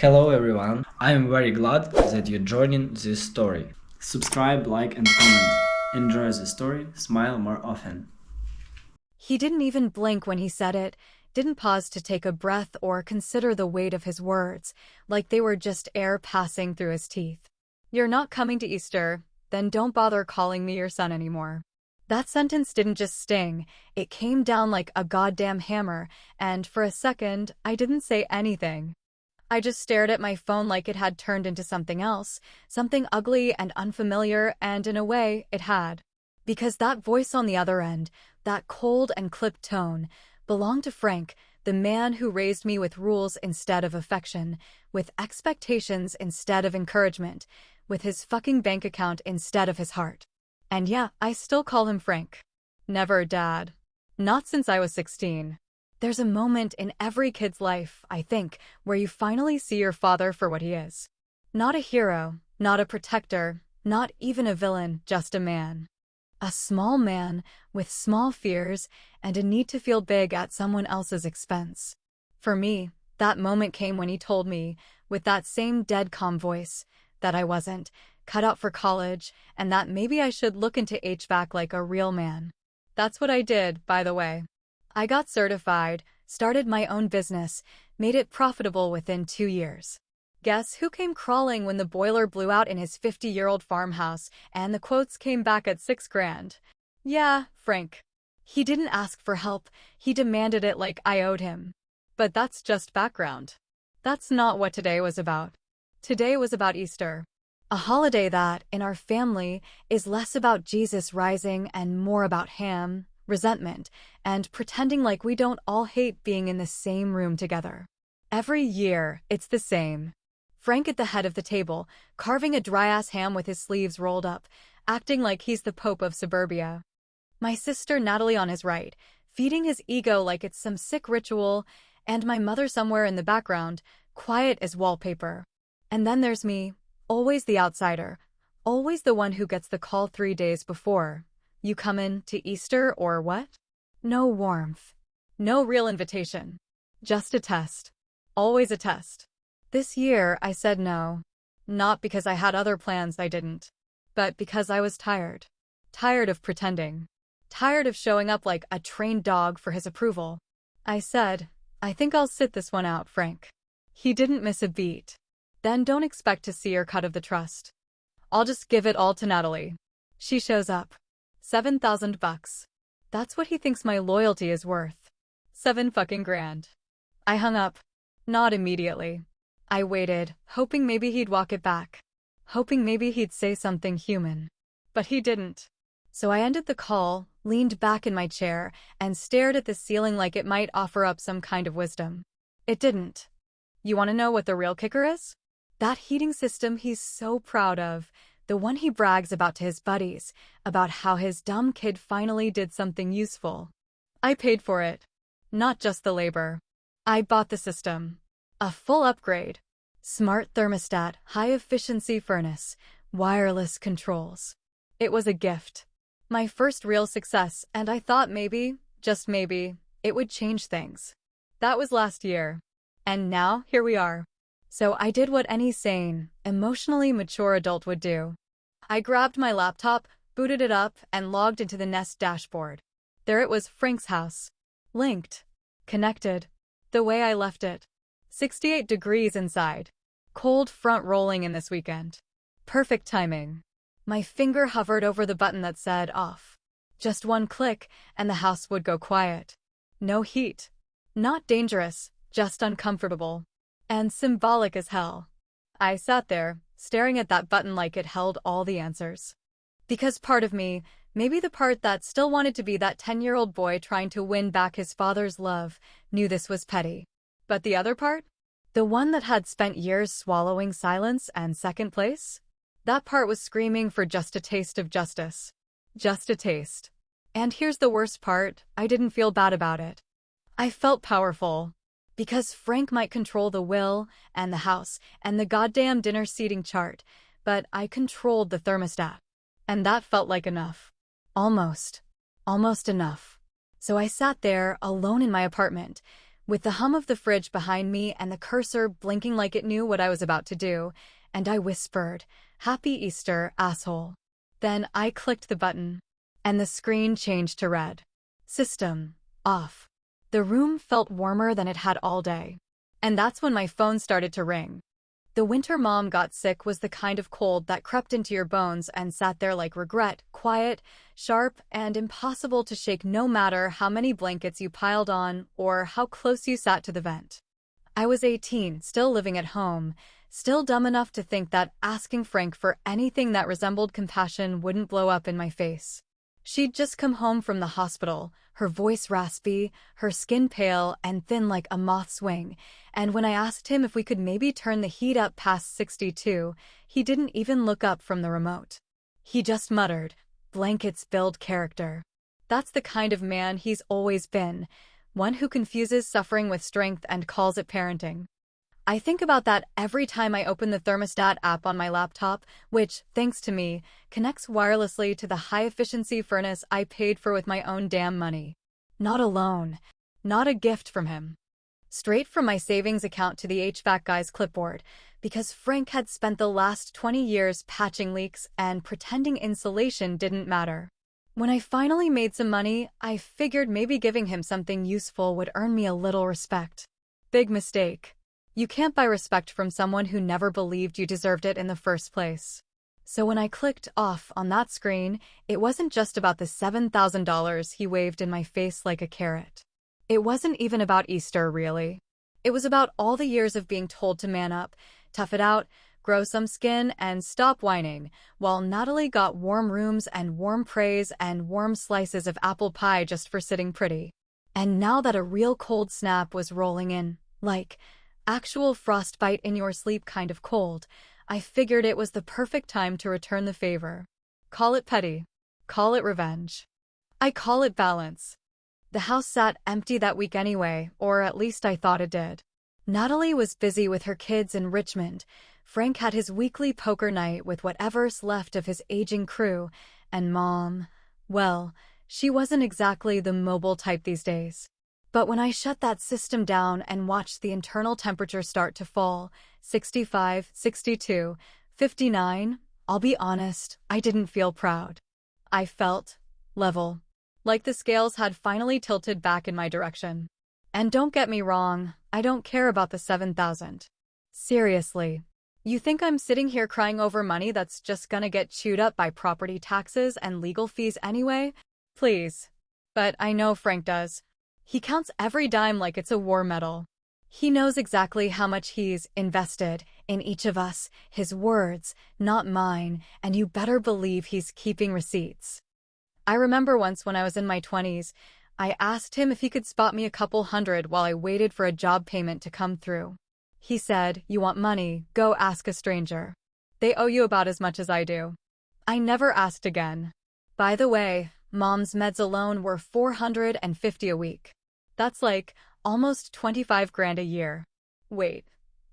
Hello everyone, I am very glad that you're joining this story. Subscribe, like and comment. Enjoy the story, smile more often. He didn't even blink when he said it, didn't pause to take a breath or consider the weight of his words, like they were just air passing through his teeth. "You're not coming to Easter, then don't bother calling me your son anymore." That sentence didn't just sting, it came down like a goddamn hammer, and for a second, I didn't say anything. I just stared at my phone like it had turned into something else, something ugly and unfamiliar, and in a way, it had. Because that voice on the other end, that cold and clipped tone, belonged to Frank, the man who raised me with rules instead of affection, with expectations instead of encouragement, with his fucking bank account instead of his heart. And yeah, I still call him Frank. Never Dad. Not since I was 16. There's a moment in every kid's life, I think, where you finally see your father for what he is. Not a hero, not a protector, not even a villain, just a man. A small man with small fears and a need to feel big at someone else's expense. For me, that moment came when he told me, with that same dead calm voice, that I wasn't cut out for college and that maybe I should look into HVAC like a real man. That's what I did, by the way. I got certified, started my own business, made it profitable within 2 years. Guess who came crawling when the boiler blew out in his 50-year-old farmhouse and the quotes came back at 6 grand? Yeah, Frank. He didn't ask for help, he demanded it like I owed him. But that's just background. That's not what today was about. Today was about Easter. A holiday that, in our family, is less about Jesus rising and more about ham, resentment, and pretending like we don't all hate being in the same room together. Every year, it's the same. Frank at the head of the table, carving a dry-ass ham with his sleeves rolled up, acting like he's the Pope of suburbia. My sister Natalie on his right, feeding his ego like it's some sick ritual, and my mother somewhere in the background, quiet as wallpaper. And then there's me, always the outsider, always the one who gets the call 3 days before. "You comin' to Easter or what?" No warmth. No real invitation. Just a test. Always a test. This year, I said no. Not because I had other plans I didn't. But because I was tired. Tired of pretending. Tired of showing up like a trained dog for his approval. I said, "I think I'll sit this one out, Frank." He didn't miss a beat. Then don't expect to see her cut of the trust. I'll just give it all to Natalie. She shows up. $7,000. That's what he thinks my loyalty is worth. 7 fucking grand. I hung up. Not immediately. I waited, hoping maybe he'd walk it back. Hoping maybe he'd say something human. But he didn't. So I ended the call, leaned back in my chair, and stared at the ceiling like it might offer up some kind of wisdom. It didn't. You want to know what the real kicker is? That heating system he's so proud of. The one he brags about to his buddies, about how his dumb kid finally did something useful. I paid for it. Not just the labor. I bought the system. A full upgrade. Smart thermostat, high-efficiency furnace, wireless controls. It was a gift. My first real success, and I thought maybe, just maybe, it would change things. That was last year. And now, here we are. So I did what any sane, emotionally mature adult would do. I grabbed my laptop, booted it up, and logged into the Nest dashboard. There it was, Frank's house. Linked. Connected. The way I left it. 68 degrees inside. Cold front rolling in this weekend. Perfect timing. My finger hovered over the button that said off. Just one click, and the house would go quiet. No heat. Not dangerous, just uncomfortable. And symbolic as hell. I sat there, staring at that button like it held all the answers. Because part of me, maybe the part that still wanted to be that 10-year-old boy trying to win back his father's love, knew this was petty. But the other part? The one that had spent years swallowing silence and second place? That part was screaming for just a taste of justice. Just a taste. And here's the worst part, I didn't feel bad about it. I felt powerful. Because Frank might control the will, and the house, and the goddamn dinner seating chart, but I controlled the thermostat. And that felt like enough. Almost. Almost enough. So I sat there, alone in my apartment, with the hum of the fridge behind me and the cursor blinking like it knew what I was about to do, and I whispered, "Happy Easter, asshole." Then I clicked the button, and the screen changed to red. System off. The room felt warmer than it had all day. And that's when my phone started to ring. The winter mom got sick was the kind of cold that crept into your bones and sat there like regret, quiet, sharp, and impossible to shake no matter how many blankets you piled on or how close you sat to the vent. I was 18, still living at home, still dumb enough to think that asking Frank for anything that resembled compassion wouldn't blow up in my face. She'd just come home from the hospital, her voice raspy, her skin pale and thin like a moth's wing, and when I asked him if we could maybe turn the heat up past 62, he didn't even look up from the remote. He just muttered, "Blankets build character." That's the kind of man he's always been, one who confuses suffering with strength and calls it parenting. I think about that every time I open the thermostat app on my laptop, which, thanks to me, connects wirelessly to the high-efficiency furnace I paid for with my own damn money. Not a loan. Not a gift from him. Straight from my savings account to the HVAC guy's clipboard, because Frank had spent the last 20 years patching leaks and pretending insulation didn't matter. When I finally made some money, I figured maybe giving him something useful would earn me a little respect. Big mistake. You can't buy respect from someone who never believed you deserved it in the first place. So when I clicked off on that screen, it wasn't just about the $7,000 he waved in my face like a carrot. It wasn't even about Easter, really. It was about all the years of being told to man up, tough it out, grow some skin, and stop whining, while Natalie got warm rooms and warm praise and warm slices of apple pie just for sitting pretty. And now that a real cold snap was rolling in, like actual frostbite in your sleep kind of cold, I figured it was the perfect time to return the favor. Call it petty. Call it revenge. I call it balance. The house sat empty that week anyway, or at least I thought it did. Natalie was busy with her kids in Richmond. Frank had his weekly poker night with whatever's left of his aging crew, and Mom, well, she wasn't exactly the mobile type these days. But when I shut that system down and watched the internal temperature start to fall, 65, 62, 59, I'll be honest, I didn't feel proud. I felt level. Like the scales had finally tilted back in my direction. And don't get me wrong, I don't care about the 7,000. Seriously. You think I'm sitting here crying over money that's just gonna get chewed up by property taxes and legal fees anyway? Please. But I know Frank does. He counts every dime like it's a war medal. He knows exactly how much he's invested in each of us, his words, not mine, and you better believe he's keeping receipts. I remember once when I was in my 20s, I asked him if he could spot me a couple hundred while I waited for a job payment to come through. He said, "You want money, go ask a stranger. They owe you about as much as I do." I never asked again. By the way, Mom's meds alone were $450 a week. That's like almost 25 grand a year. Wait,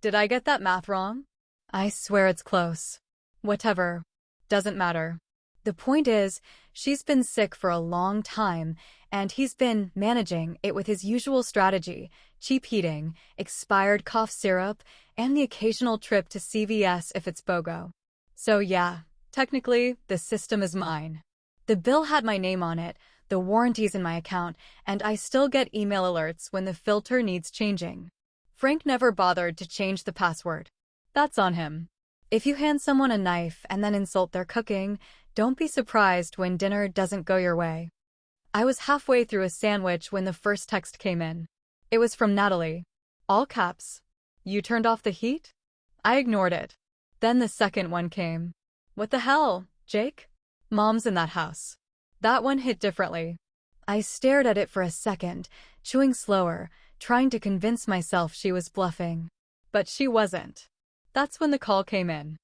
did I get that math wrong? I swear it's close. Whatever. Doesn't matter. The point is, she's been sick for a long time, and he's been managing it with his usual strategy, cheap heating, expired cough syrup, and the occasional trip to CVS if it's BOGO. So yeah, technically, the system is mine. The bill had my name on it, the warranty's in my account, and I still get email alerts when the filter needs changing. Frank never bothered to change the password. That's on him. If you hand someone a knife and then insult their cooking, don't be surprised when dinner doesn't go your way. I was halfway through a sandwich when the first text came in. It was from Natalie. All caps. "You turned off the heat?" I ignored it. Then the second one came. "What the hell, Jake? Mom's in that house." That one hit differently. I stared at it for a second, chewing slower, trying to convince myself she was bluffing. But she wasn't. That's when the call came in.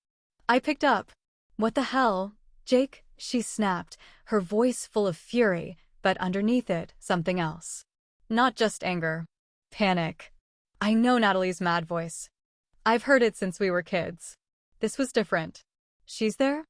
I picked up. "What the hell, Jake?" she snapped, her voice full of fury, but underneath it, something else. Not just anger. Panic. I know Natalie's mad voice. I've heard it since we were kids. This was different. "She's there?"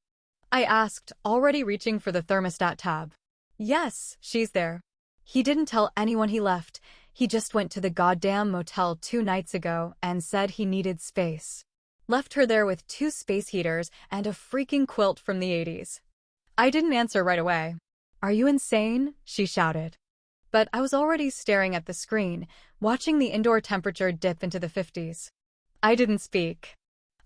I asked, already reaching for the thermostat tab. "Yes, she's there." He didn't tell anyone he left. He just went to the goddamn motel 2 nights ago and said he needed space. Left her there with 2 space heaters and a freaking quilt from the 80s. I didn't answer right away. "Are you insane?" she shouted. But I was already staring at the screen, watching the indoor temperature dip into the 50s. I didn't speak.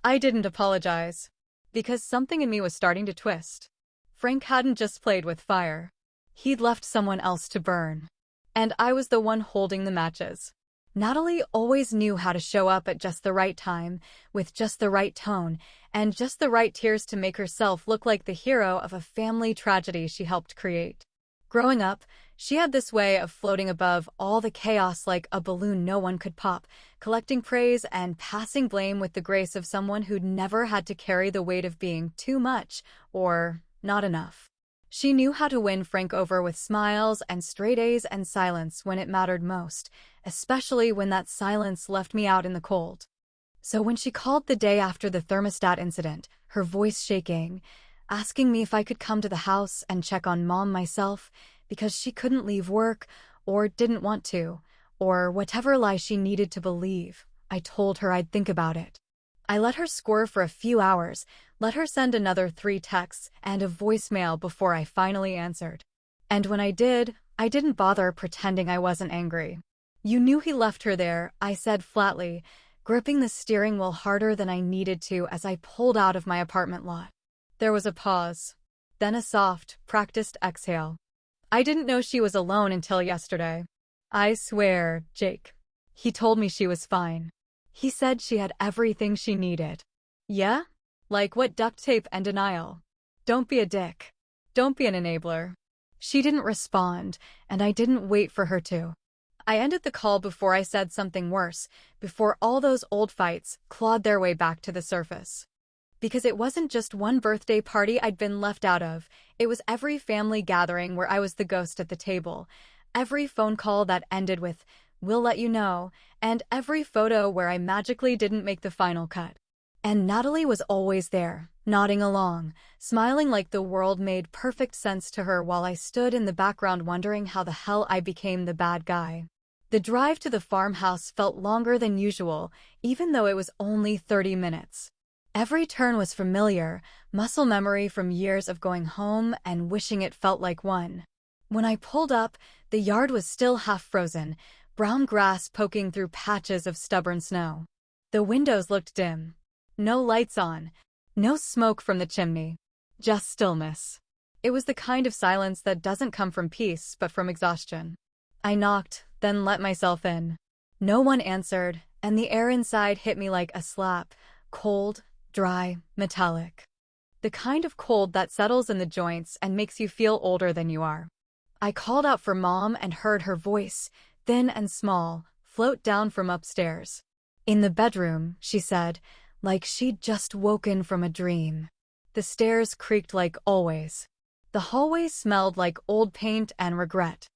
I didn't apologize. Because something in me was starting to twist. Frank hadn't just played with fire. He'd left someone else to burn. And I was the one holding the matches. Natalie always knew how to show up at just the right time, with just the right tone, and just the right tears to make herself look like the hero of a family tragedy she helped create. Growing up, she had this way of floating above all the chaos like a balloon no one could pop, collecting praise and passing blame with the grace of someone who'd never had to carry the weight of being too much or not enough. She knew how to win Frank over with smiles and straight A's and silence when it mattered most, especially when that silence left me out in the cold. So when she called the day after the thermostat incident, her voice shaking, asking me if I could come to the house and check on Mom myself because she couldn't leave work or didn't want to, or whatever lie she needed to believe, I told her I'd think about it. I let her score for a few hours, let her send another 3 texts and a voicemail before I finally answered. And when I didn't bother pretending I wasn't angry. "You knew he left her there," I said flatly, gripping the steering wheel harder than I needed to as I pulled out of my apartment lot. There was a pause, then a soft, practiced exhale. "I didn't know she was alone until yesterday. I swear, Jake. He told me she was fine. He said she had everything she needed." "Yeah? Like what, duct tape and denial? Don't be a dick. Don't be an enabler." She didn't respond, and I didn't wait for her to. I ended the call before I said something worse, before all those old fights clawed their way back to the surface. Because it wasn't just one birthday party I'd been left out of, it was every family gathering where I was the ghost at the table, every phone call that ended with, "We'll let you know," and every photo where I magically didn't make the final cut. And Natalie was always there, nodding along, smiling like the world made perfect sense to her while I stood in the background wondering how the hell I became the bad guy. The drive to the farmhouse felt longer than usual, even though it was only 30 minutes. Every turn was familiar, muscle memory from years of going home and wishing it felt like one. When I pulled up, the yard was still half frozen, brown grass poking through patches of stubborn snow. The windows looked dim. No lights on. No smoke from the chimney. Just stillness. It was the kind of silence that doesn't come from peace, but from exhaustion. I knocked, then let myself in. No one answered, and the air inside hit me like a slap, cold, dry, metallic. The kind of cold that settles in the joints and makes you feel older than you are. I called out for Mom and heard her voice, thin and small, float down from upstairs. "In the bedroom," she said, like she'd just woken from a dream. The stairs creaked like always. The hallway smelled like old paint and regret.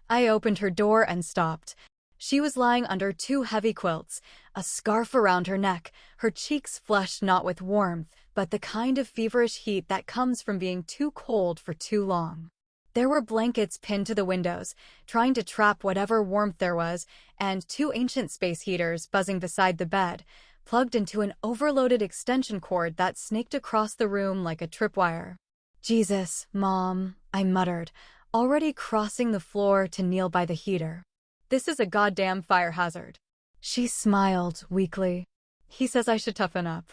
I opened her door and stopped. She was lying under 2 heavy quilts, a scarf around her neck, her cheeks flushed not with warmth, but the kind of feverish heat that comes from being too cold for too long. There were blankets pinned to the windows, trying to trap whatever warmth there was, and 2 ancient space heaters buzzing beside the bed, plugged into an overloaded extension cord that snaked across the room like a tripwire. "Jesus, Mom," I muttered, already crossing the floor to kneel by the heater. "This is a goddamn fire hazard." She smiled weakly. "He says I should toughen up."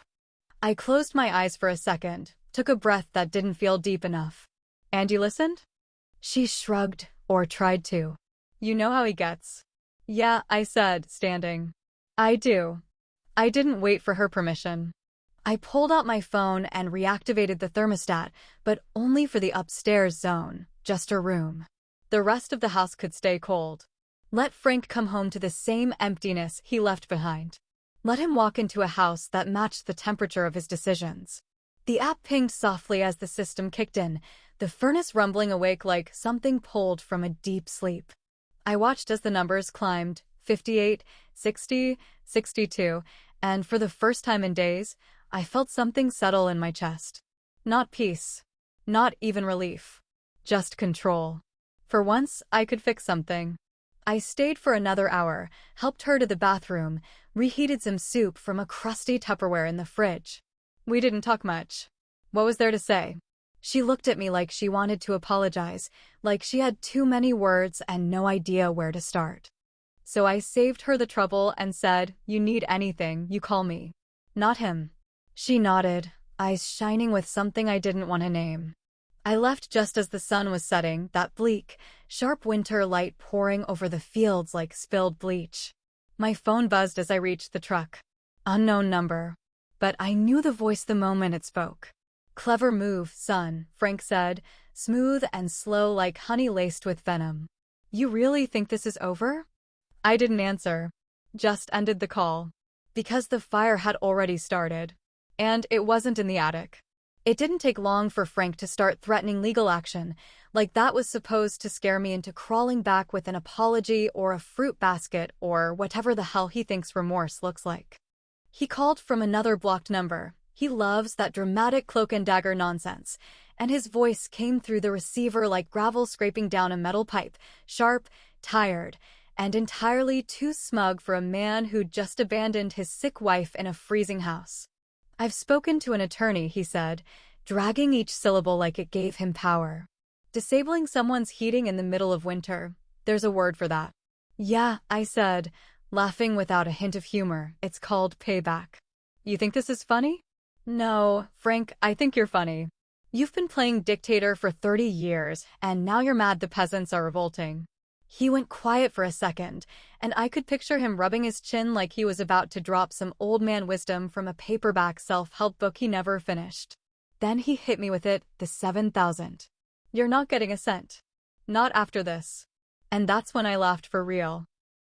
I closed my eyes for a second, took a breath that didn't feel deep enough. "And you listened?" She shrugged, or tried to. "You know how he gets." "Yeah," I said, standing. "I do." I didn't wait for her permission. I pulled out my phone and reactivated the thermostat, but only for the upstairs zone, just her room. The rest of the house could stay cold. Let Frank come home to the same emptiness he left behind. Let him walk into a house that matched the temperature of his decisions. The app pinged softly as the system kicked in, the furnace rumbling awake like something pulled from a deep sleep. I watched as the numbers climbed, 58, 60, 62, and for the first time in days, I felt something settle in my chest. Not peace. Not even relief. Just control. For once, I could fix something. I stayed for another hour, helped her to the bathroom, reheated some soup from a crusty Tupperware in the fridge. We didn't talk much. What was there to say? She looked at me like she wanted to apologize, like she had too many words and no idea where to start. So I saved her the trouble and said, "You need anything, you call me." Not him. She nodded, eyes shining with something I didn't want to name. I left just as the sun was setting, that bleak, sharp winter light pouring over the fields like spilled bleach. My phone buzzed as I reached the truck. Unknown number. But I knew the voice the moment it spoke. "Clever move, son," Frank said, smooth and slow like honey laced with venom. "You really think this is over?" I didn't answer. Just ended the call. Because the fire had already started. And it wasn't in the attic. It didn't take long for Frank to start threatening legal action, like that was supposed to scare me into crawling back with an apology or a fruit basket or whatever the hell he thinks remorse looks like. He called from another blocked number. He loves that dramatic cloak and dagger nonsense, and his voice came through the receiver like gravel scraping down a metal pipe, sharp, tired, and entirely too smug for a man who'd just abandoned his sick wife in a freezing house. "I've spoken to an attorney," he said, dragging each syllable like it gave him power. "Disabling someone's heating in the middle of winter. There's a word for that." "Yeah," I said, laughing without a hint of humor. "It's called payback." "You think this is funny?" "No, Frank, I think you're funny. You've been playing dictator for 30 years, and now you're mad the peasants are revolting." He went quiet for a second, and I could picture him rubbing his chin like he was about to drop some old man wisdom from a paperback self-help book he never finished. Then he hit me with it, the 7,000. "You're not getting a cent. Not after this." And that's when I laughed for real.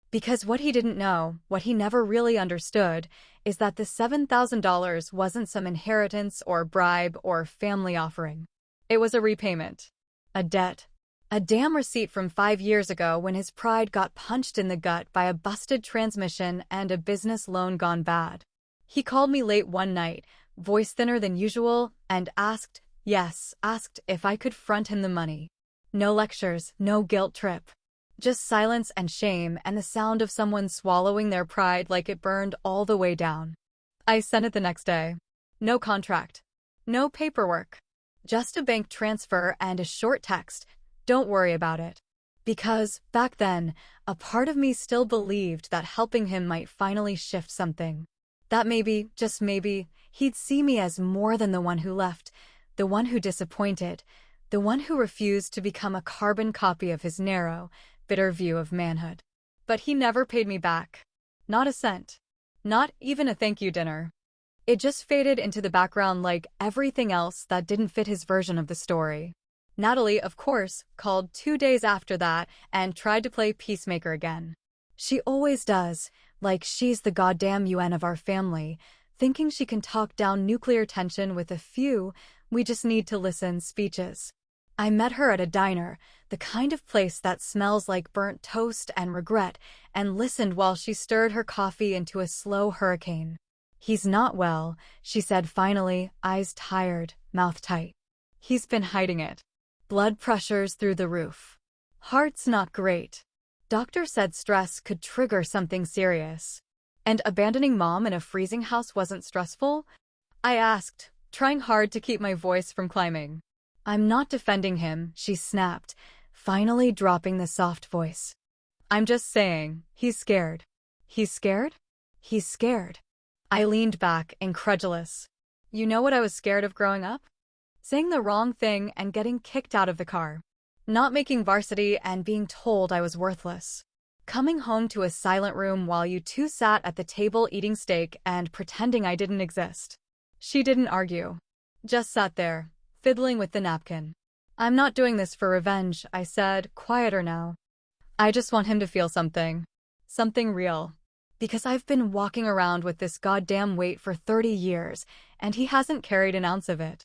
Because what he didn't know, what he never really understood, is that the $7,000 wasn't some inheritance or bribe or family offering. It was a repayment. A debt. A damn receipt from 5 years ago when his pride got punched in the gut by a busted transmission and a business loan gone bad. He called me late one night, voice thinner than usual, and asked if I could front him the money. No lectures, no guilt trip. Just silence and shame and the sound of someone swallowing their pride like it burned all the way down. I sent it the next day. No contract. No paperwork. Just a bank transfer and a short text. "Don't worry about it." Because, back then, a part of me still believed that helping him might finally shift something. That maybe, just maybe, he'd see me as more than the one who left, the one who disappointed, the one who refused to become a carbon copy of his narrow, bitter view of manhood. But he never paid me back. Not a cent. Not even a thank you dinner. It just faded into the background like everything else that didn't fit his version of the story. Natalie, of course, called 2 days after that and tried to play peacemaker again. She always does, like she's the goddamn UN of our family, thinking she can talk down nuclear tension with a few "we just need to listen" speeches. I met her at a diner, the kind of place that smells like burnt toast and regret, and listened while she stirred her coffee into a slow hurricane. "He's not well," she said finally, eyes tired, mouth tight. "He's been hiding it. Blood pressure's through the roof. Heart's not great. Doctor said stress could trigger something serious." "And abandoning mom in a freezing house wasn't stressful?" I asked, trying hard to keep my voice from climbing. "I'm not defending him," she snapped, finally dropping the soft voice. "I'm just saying, he's scared." "He's scared?" "He's scared." I leaned back, incredulous. "You know what I was scared of growing up? Saying the wrong thing and getting kicked out of the car. Not making varsity and being told I was worthless. Coming home to a silent room while you two sat at the table eating steak and pretending I didn't exist." She didn't argue. Just sat there, fiddling with the napkin. "I'm not doing this for revenge," I said, quieter now. "I just want him to feel something. Something real. Because I've been walking around with this goddamn weight for 30 years, and he hasn't carried an ounce of it."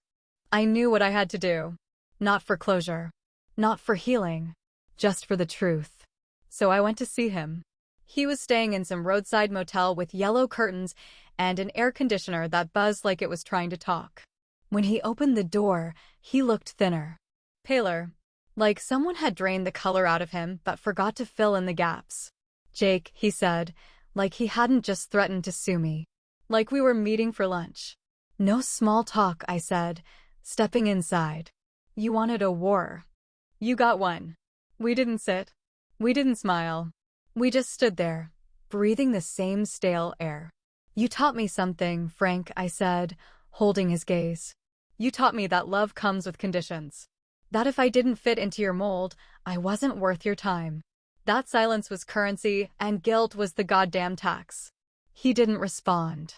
I knew what I had to do. Not for closure. Not for healing. Just for the truth. So I went to see him. He was staying in some roadside motel with yellow curtains and an air conditioner that buzzed like it was trying to talk. When he opened the door, he looked thinner. Paler. Like someone had drained the color out of him but forgot to fill in the gaps. Jake, he said, like he hadn't just threatened to sue me. Like we were meeting for lunch. No small talk, I said, stepping inside. You wanted a war. You got one. We didn't sit. We didn't smile. We just stood there, breathing the same stale air. You taught me something, Frank, I said, holding his gaze. You taught me that love comes with conditions. That if I didn't fit into your mold, I wasn't worth your time. That silence was currency, and guilt was the goddamn tax. He didn't respond.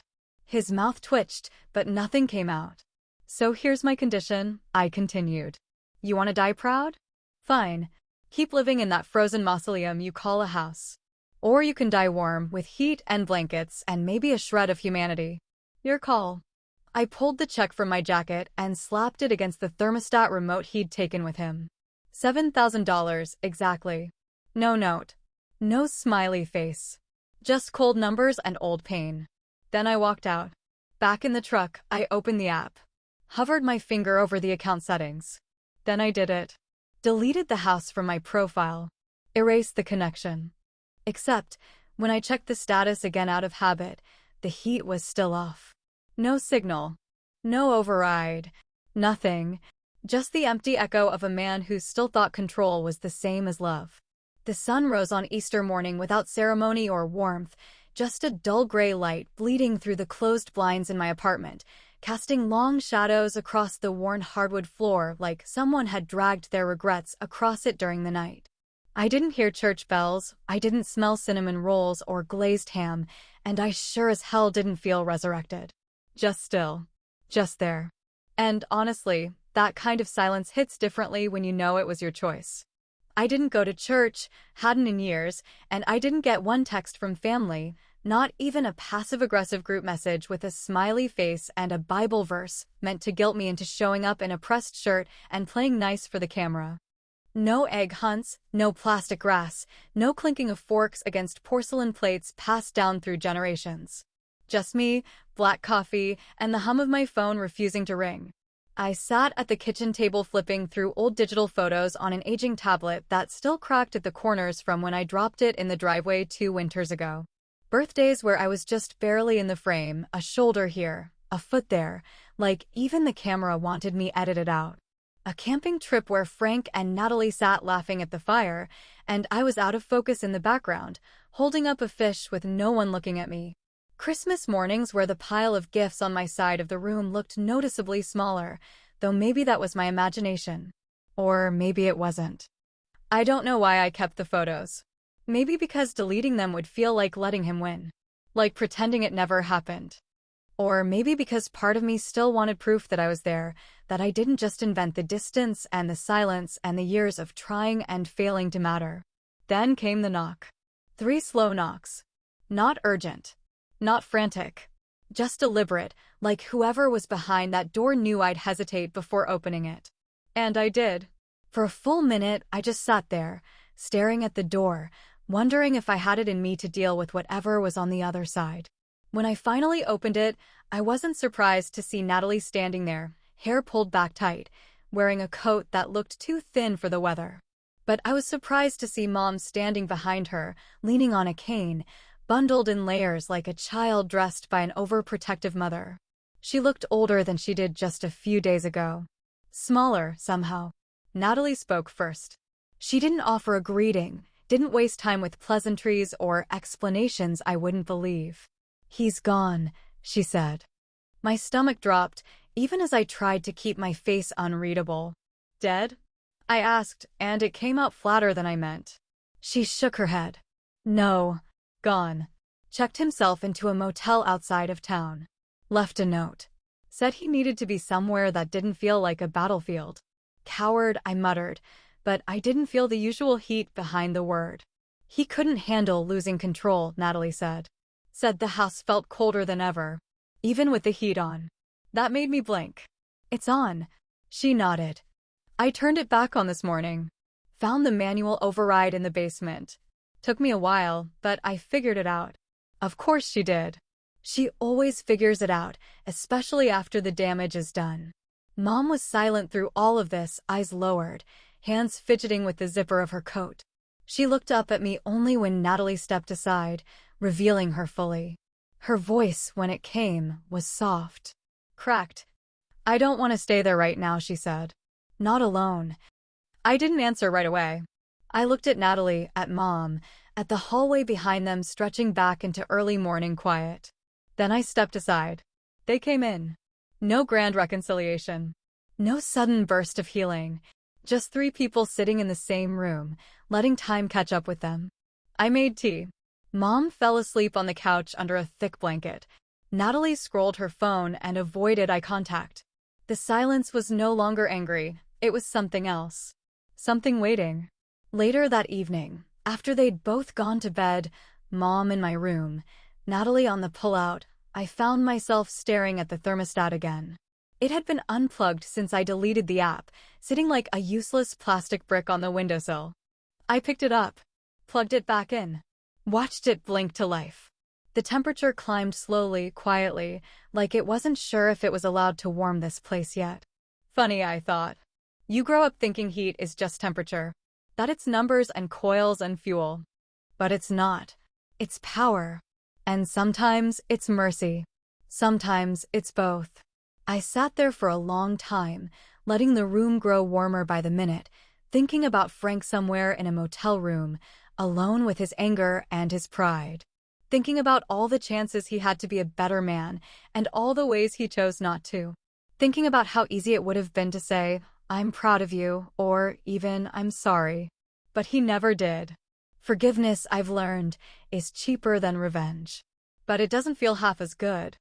His mouth twitched, but nothing came out. So here's my condition, I continued. You want to die proud? Fine. Keep living in that frozen mausoleum you call a house. Or you can die warm, with heat and blankets and maybe a shred of humanity. Your call. I pulled the check from my jacket and slapped it against the thermostat remote he'd taken with him. $7,000, exactly. No note. No smiley face. Just cold numbers and old pain. Then I walked out. Back in the truck, I opened the app. Hovered my finger over the account settings. Then I did it. Deleted the house from my profile. Erased the connection. Except, when I checked the status again out of habit, the heat was still off. No signal. No override. Nothing. Just the empty echo of a man who still thought control was the same as love. The sun rose on Easter morning without ceremony or warmth, just a dull gray light bleeding through the closed blinds in my apartment, casting long shadows across the worn hardwood floor like someone had dragged their regrets across it during the night. I didn't hear church bells, I didn't smell cinnamon rolls or glazed ham, and I sure as hell didn't feel resurrected. Just still. Just there. And honestly, that kind of silence hits differently when you know it was your choice. I didn't go to church, hadn't in years, and I didn't get one text from family, not even a passive-aggressive group message with a smiley face and a Bible verse meant to guilt me into showing up in a pressed shirt and playing nice for the camera. No egg hunts, no plastic grass, no clinking of forks against porcelain plates passed down through generations. Just me, black coffee, and the hum of my phone refusing to ring. I sat at the kitchen table flipping through old digital photos on an aging tablet that still cracked at the corners from when I dropped it in the driveway 2 winters ago. Birthdays where I was just barely in the frame, a shoulder here, a foot there, like even the camera wanted me edited out. A camping trip where Frank and Natalie sat laughing at the fire, and I was out of focus in the background, holding up a fish with no one looking at me. Christmas mornings where the pile of gifts on my side of the room looked noticeably smaller, though maybe that was my imagination. Or maybe it wasn't. I don't know why I kept the photos. Maybe because deleting them would feel like letting him win. Like pretending it never happened. Or maybe because part of me still wanted proof that I was there, that I didn't just invent the distance and the silence and the years of trying and failing to matter. Then came the knock. 3 slow knocks. Not urgent. Not frantic. Just deliberate, like whoever was behind that door knew I'd hesitate before opening it. And I did. For a full minute, I just sat there, staring at the door, wondering if I had it in me to deal with whatever was on the other side. When I finally opened it, I wasn't surprised to see Natalie standing there, hair pulled back tight, wearing a coat that looked too thin for the weather. But I was surprised to see Mom standing behind her, leaning on a cane, bundled in layers like a child dressed by an overprotective mother. She looked older than she did just a few days ago. Smaller, somehow. Natalie spoke first. She didn't offer a greeting, didn't waste time with pleasantries or explanations I wouldn't believe. "He's gone," she said. My stomach dropped, even as I tried to keep my face unreadable. "Dead?" I asked, and it came out flatter than I meant. She shook her head. "No. Gone. Checked himself into a motel outside of town. Left a note. Said he needed to be somewhere that didn't feel like a battlefield." "Coward," I muttered, but I didn't feel the usual heat behind the word. "He couldn't handle losing control," Natalie said. Said the house felt colder than ever, even with the heat on. That made me blink. "It's on." She nodded. "I turned it back on this morning. Found the manual override in the basement. Took me a while, but I figured it out." Of course she did. She always figures it out, especially after the damage is done. Mom was silent through all of this, eyes lowered, hands fidgeting with the zipper of her coat. She looked up at me only when Natalie stepped aside, revealing her fully. Her voice, when it came, was soft. Cracked. "I don't want to stay there right now," she said. "Not alone." I didn't answer right away. I looked at Natalie, at Mom, at the hallway behind them stretching back into early morning quiet. Then I stepped aside. They came in. No grand reconciliation. No sudden burst of healing. Just three people sitting in the same room, letting time catch up with them. I made tea. Mom fell asleep on the couch under a thick blanket. Natalie scrolled her phone and avoided eye contact. The silence was no longer angry. It was something else. Something waiting. Later that evening, after they'd both gone to bed, Mom in my room, Natalie on the pullout, I found myself staring at the thermostat again. It had been unplugged since I deleted the app, sitting like a useless plastic brick on the windowsill. I picked it up, plugged it back in, watched it blink to life. The temperature climbed slowly, quietly, like it wasn't sure if it was allowed to warm this place yet. Funny, I thought. You grow up thinking heat is just temperature, that it's numbers and coils and fuel. But it's not. It's power. And sometimes it's mercy. Sometimes it's both. I sat there for a long time, letting the room grow warmer by the minute, thinking about Frank somewhere in a motel room, alone with his anger and his pride. Thinking about all the chances he had to be a better man and all the ways he chose not to. Thinking about how easy it would have been to say, "I'm proud of you," or even, "I'm sorry." But he never did. Forgiveness, I've learned, is cheaper than revenge. But it doesn't feel half as good.